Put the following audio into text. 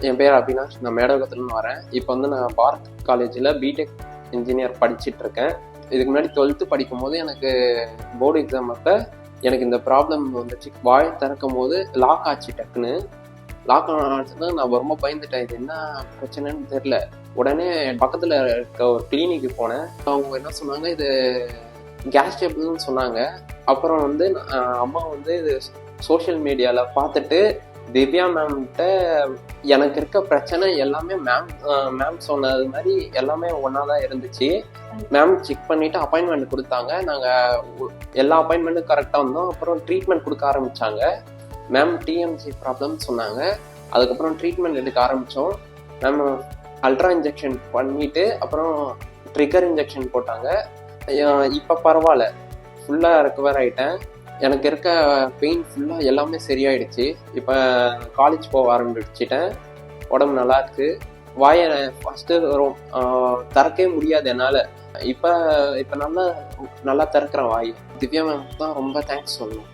என் பேர் அபினாஷ். நான் மேடகத்துலேருந்து வரேன். இப்போ வந்து நான் பாரத் காலேஜில் பிடெக் இன்ஜினியர் படிச்சுட்டு இருக்கேன். இதுக்கு முன்னாடி 12th படிக்கும்போது எனக்கு போர்டு எக்ஸாம் அப்போ எனக்கு இந்த ப்ராப்ளம் வந்துச்சு. வாய் திறக்கும் போது லாக் ஆச்சு. டக்குன்னு லாக் ஆச்சுன்னா நான் ரொம்ப பயந்துட்டேன். இது என்ன பிரச்சனைன்னு தெரில. உடனே பக்கத்தில் இருக்க ஒரு கிளினிக்கு போனேன். அவங்க என்ன சொன்னாங்க, இது கேஸ் டேபிள்னு சொன்னாங்க. அப்புறம் வந்து அம்மா வந்து இது சோஷியல் மீடியாவில் பார்த்துட்டு திவ்யா மேம்கிட்ட எனக்கு இருக்க பிரச்சனை எல்லாமே மேம் சொன்னது மாதிரி எல்லாமே ஒன்றா தான் இருந்துச்சு. மேம் செக் பண்ணிவிட்டு அப்பாயின்மெண்ட் கொடுத்தாங்க. நாங்கள் எல்லா அப்பாயின்மெண்ட்டும் கரெக்டாக வந்தோம். அப்புறம் ட்ரீட்மெண்ட் கொடுக்க ஆரம்பித்தாங்க. மேம் TMJ ப்ராப்ளம் சொன்னாங்க. அதுக்கப்புறம் ட்ரீட்மெண்ட் எடுக்க ஆரம்பித்தோம். மேம் அல்ட்ரா இன்ஜெக்ஷன் பண்ணிவிட்டு அப்புறம் ட்ரிகர் இன்ஜெக்ஷன் போட்டாங்க. இப்போ பரவாயில்ல, ஃபுல்லாக ரெக்கவர் ஆகிட்டேன். எனக்கு இருக்க பெயின் ஃபுல்லாக எல்லாமே சரியாயிடுச்சு. இப்போ காலேஜ் போக ஆரம்பிச்சிட்டேன். உடம்பு நல்லா இருக்கு. வாயை ஃபஸ்ட்டு திறக்கவே முடியாது என்னால். இப்போ நல்லா திறக்கிறேன் வாய். திவ்யா மேம் தான் ரொம்ப தேங்க்ஸ் சொல்லணும்.